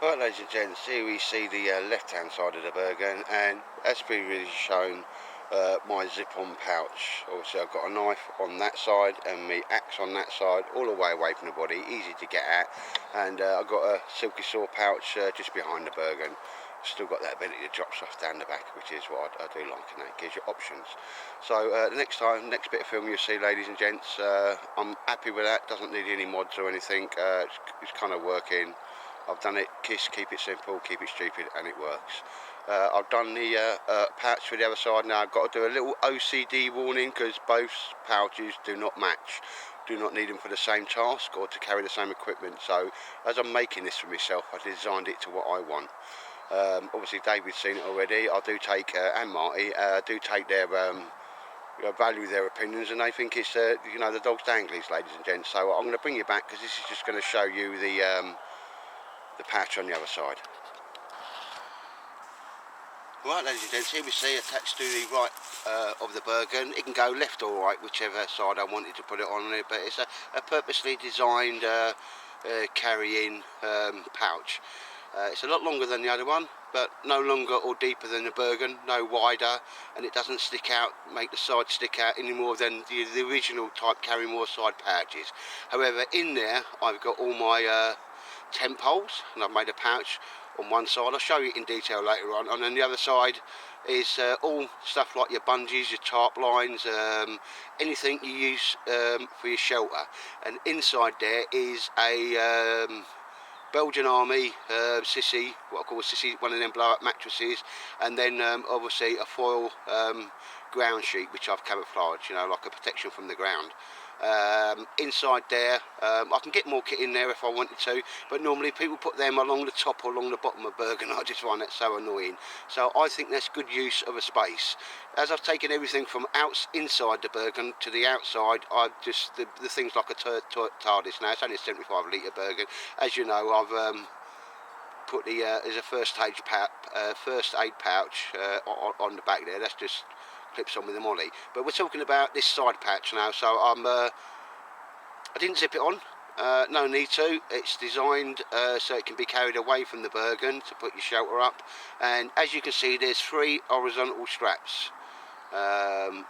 Right, ladies and gents, here we see the left hand side of the Bergen, and as previously shown, my zip-on pouch. Obviously I've got a knife on that side and my axe on that side, all the way away from the body, easy to get at, and I've got a silky saw pouch just behind the Bergen. Still got that ability to drop stuff down the back, which is what I do like, and that gives you options. So the next bit of film you'll see, ladies and gents, I'm happy with that. Doesn't need any mods or anything. It's kind of working. I've done it, keep it simple, keep it stupid, and it works. I've done the pouch for the other side now. I've got to do a little OCD warning because both pouches do not match. Do not need them for the same task or to carry the same equipment. So as I'm making this for myself, I designed it to what I want. Obviously David's seen it already. I do take, and Marty, do take their value their opinions, and they think it's the dog's danglies, ladies and gents. So I'm going to bring you back because this is just going to show you the patch on the other side. Right, ladies and gents, here we see attached to the right of the Bergen. It can go left or right, whichever side I wanted to put it on it, but it's a purposely designed carrying pouch. It's a lot longer than the other one, but no longer or deeper than the Bergen, no wider, and it doesn't stick out, make the side stick out any more than the original type carry more side pouches. However, in there I've got all my temp holes, and I've made a pouch on one side. I'll show you in detail later on. And then the other side is all stuff like your bungees, your tarp lines, anything you use for your shelter. And inside there is a Belgian Army sissy, what I call a sissy, one of them blow up mattresses, and then obviously a foil ground sheet which I've camouflaged, like a protection from the ground. Inside there, I can get more kit in there if I wanted to, but normally people put them along the top or along the bottom of Bergen. I just find that so annoying. So I think that's good use of a space. As I've taken everything from inside the Bergen to the outside, I've just the things like a TARDIS now. It's only a 75 litre Bergen. As you know, I've put the as a first aid pouch on the back there. That's just clips on with the molly. But we're talking about this side patch now, so I didn't zip it on, no need to. It's designed so it can be carried away from the Bergen to put your shelter up, and as you can see there's 3 horizontal straps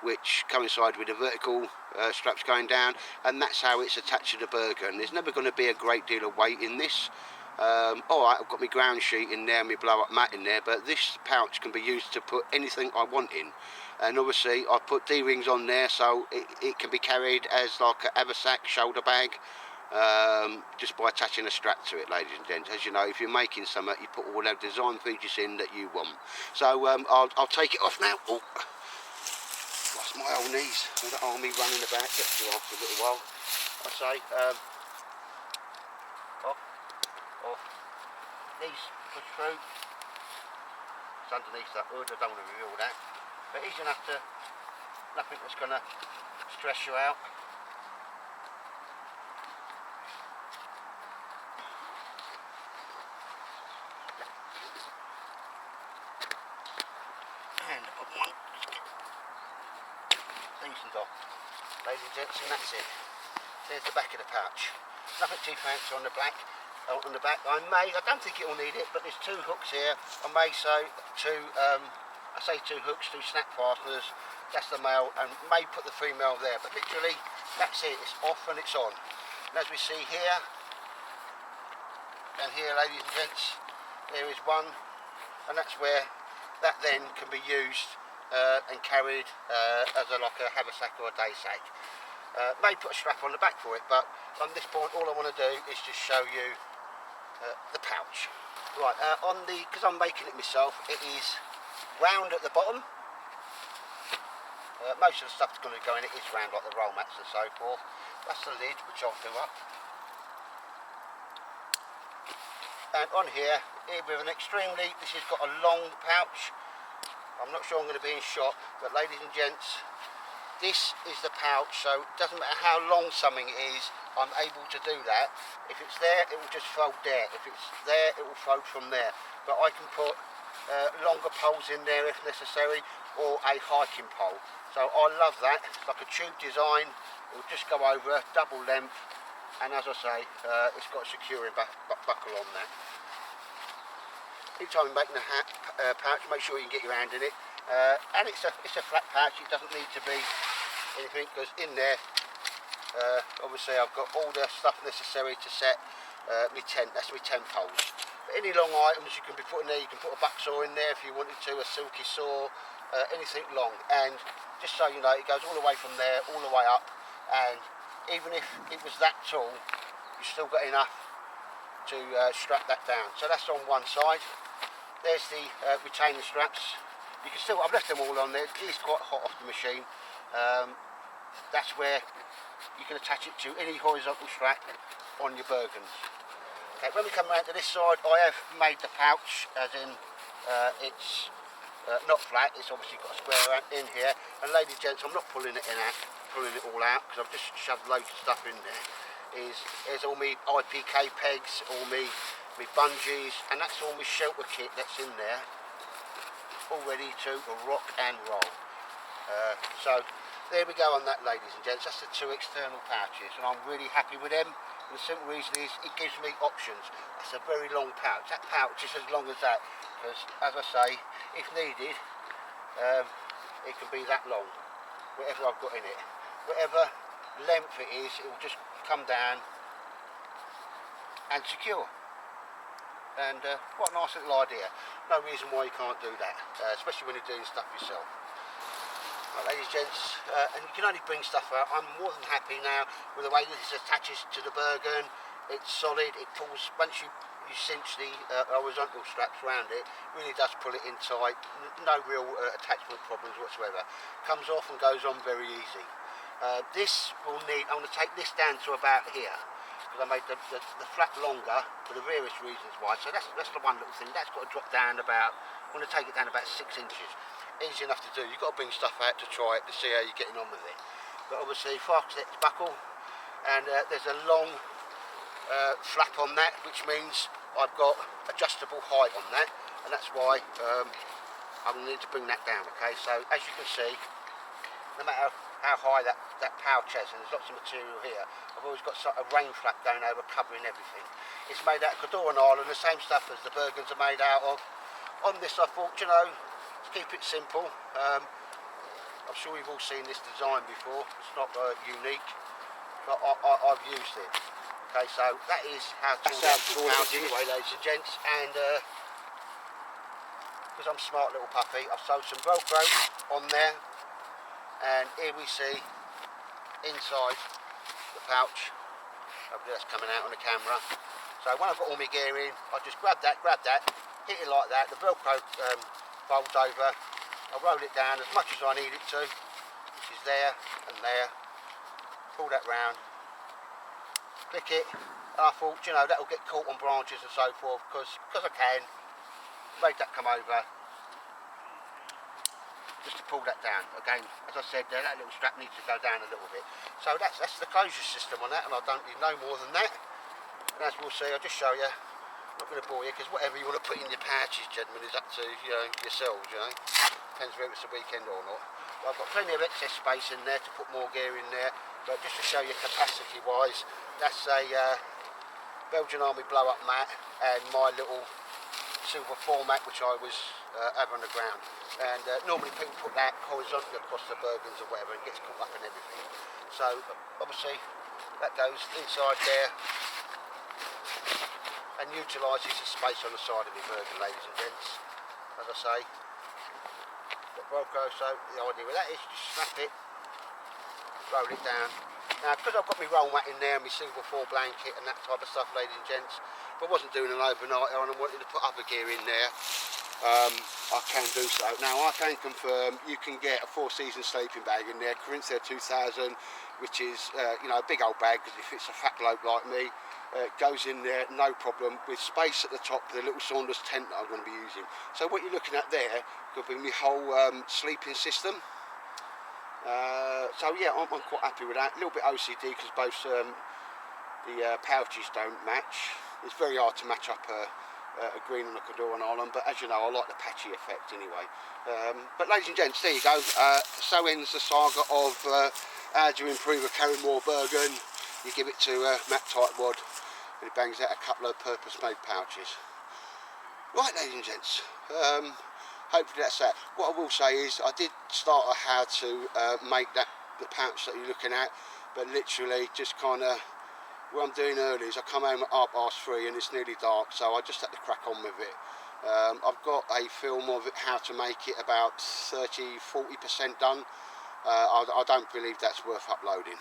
which coincide with the vertical straps going down, and that's how it's attached to the Bergen. There's never going to be a great deal of weight in this. Alright, I've got my ground sheet in there, my blow up mat in there, but this pouch can be used to put anything I want in. And obviously I put D-rings on there so it can be carried as like a haversack shoulder bag, just by attaching a strap to it, ladies and gents. As you know, if you're making something, you put all the design features in that you want. So I'll take it off now. Oh, lost my old knees with the army running about. Get to after a little while. I say off, knees push through. It's underneath that hood, I don't want to reveal that. But easy enough to, nothing that's going to stress you out. And the bottom one, decent off. Ladies and gents, and that's it. There's the back of the pouch. Nothing too fancy on the back. I don't think it will need it, but there's 2 hooks here. I may say 2 hooks, 2 snap fasteners. That's the male, and may put the female there, but literally that's it. It's off and it's on. And as we see here and here, ladies and gents, there is one, and that's where that then can be used and carried as like a haversack or a day sack. May put a strap on the back for it, but on this point all I want to do is just show you the pouch. Right, because I'm making it myself, it is round at the bottom. Most of the stuff that's going to go in it is round, like the roll mats and so forth. That's the lid, which I'll do up. And on here, with an extremely, this has got a long pouch. I'm not sure I'm going to be in shot, but ladies and gents, this is the pouch, so it doesn't matter how long something is, I'm able to do that. If it's there, it will just fold there. If it's there, it will fold from there. But I can put longer poles in there if necessary, or a hiking pole. So I love that. It's like a tube design. It will just go over, double length, and as I say, it's got a securing buckle on that. anytime you're making a pouch, make sure you can get your hand in it. And it's a flat pouch, it doesn't need to be anything, because in there, obviously I've got all the stuff necessary to set my tent. That's my tent poles. But any long items you can be putting there, you can put a buck saw in there if you wanted to, a silky saw, anything long. And just so you know, it goes all the way from there, all the way up, and even if it was that tall, you've still got enough to strap that down. So that's on one side. There's the retaining straps. You can still, I've left them all on there. It is quite hot off the machine. That's where you can attach it to any horizontal strap on your Bergens. Okay, when we come around to this side, I have made the pouch, as in it's not flat, it's obviously got a square in here. And ladies and gents, I'm not pulling it all out, because I've just shoved loads of stuff in there. There's all my IPK pegs, all my bungees, and that's all my shelter kit that's in there, all ready to rock and roll. So there we go on that, ladies and gents. That's the two external pouches, and I'm really happy with them. And the simple reason is it gives me options. That's a very long pouch. That pouch is as long as that, because as I say, if needed, it can be that long, whatever I've got in it. Whatever length it is, it will just come down and secure. And what a nice little idea. No reason why you can't do that, especially when you're doing stuff yourself. Right, ladies and gents, and you can only bring stuff out. I'm more than happy now with the way this attaches to the Bergen. It's solid, it pulls, once you cinch the horizontal straps around it, really does pull it in tight. No real attachment problems whatsoever. Comes off and goes on very easy. This will need, I'm going to take this down to about here, because I made the flap longer for the various reasons why. So that's the one little thing. That's got to drop down about, I'm going to take it down about 6 inches. Easy enough to do. You've got to bring stuff out to try it, to see how you're getting on with it. But obviously Farkset's buckle, and there's a long flap on that, which means I've got adjustable height on that, and that's why I'm going to need to bring that down. Okay, so as you can see, no matter how high that pouch is, and there's lots of material here, I've always got a rain flap going over, covering everything. It's made out of Cadore nylon, the same stuff as the Bergens are made out of. On this I thought, you know, to keep it simple, I'm sure you've all seen this design before, it's not unique, but I've used it. Okay, so that is how tall the pouch is anyway, ladies and gents, and because I'm a smart little puppy, I've sewed some Velcro on there. And here we see inside the pouch, hopefully that's coming out on the camera. So when I've got all my gear in, I just grab that, hit it like that, the Velcro folds over, I roll it down as much as I need it to, which is there and there, pull that round, click it, and I thought, you know, that'll get caught on branches and so forth, because I can, made that come over, just to pull that down. Again, as I said, that little strap needs to go down a little bit. So that's the closure system on that, and I don't need no more than that. And as we'll see, I'll just show you. I'm not going to bore you, because whatever you want to put in your pouches, gentlemen, is up to yourselves. Depends whether it's a weekend or not. But I've got plenty of excess space in there to put more gear in there. But just to show you capacity-wise, that's a Belgian Army blow-up mat and my little silver format, which I was have on the ground. And normally people put that horizontally across the Bergens or whatever, and gets caught up in everything. So obviously that goes inside there and utilises the space on the side of the Bergen, ladies and gents. As I say, got Velcro, so the idea with that is just snap it, roll it down. Now, because I've got my roll mat in there, my silver 4 blanket and that type of stuff, ladies and gents, if I wasn't doing an overnight and I wanted to put other gear in there, I can do so. Now, I can confirm you can get a 4-season sleeping bag in there, Corinthia 2000, which is a big old bag, because if it's a fat bloke like me, it goes in there no problem, with space at the top for the little Saunders tent that I'm going to be using. So what you're looking at there could be my whole sleeping system. So yeah, I'm quite happy with that. A little bit OCD because both the pouches don't match. It's very hard to match up a green and a Cadore nylon, but as you know, I like the patchy effect anyway. But ladies and gents, there you go. So ends the saga of how do you improve a Carrymore Bergen. You give it to Matt Tightwad and he bangs out a couple of purpose-made pouches. Right, ladies and gents, hopefully that's that. What I will say is I did start on how to make that the pouch that you're looking at, but literally just kind of what I'm doing early is I come home at 3:30 and it's nearly dark, so I just had to crack on with it. I've got a film of it, how to make it about 30–40% done. I don't believe that's worth uploading.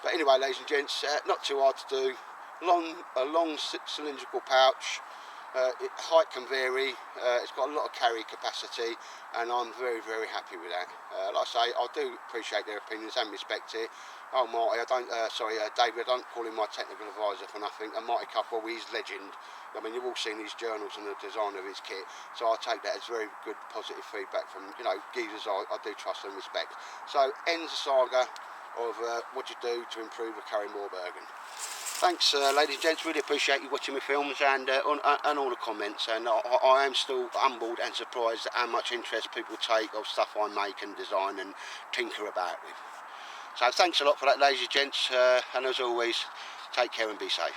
But anyway, ladies and gents, not too hard to do. A long cylindrical pouch. Height can vary. It's got a lot of carry capacity, and I'm very, very happy with that. Like I say, I do appreciate their opinions and respect it. Oh, Marty, David, I don't call him my technical advisor for nothing. And Marty Couple, he's legend. I mean, you've all seen his journals and the design of his kit, so I take that as very good, positive feedback from, you know, geezers I do trust and respect. So, ends the saga of what you do to improve a Carrymore Bergen. Thanks, ladies and gents. Really appreciate you watching my films and all the comments. And I am still humbled and surprised at how much interest people take of stuff I make and design and tinker about with. So thanks a lot for that, ladies and gents. And as always, take care and be safe.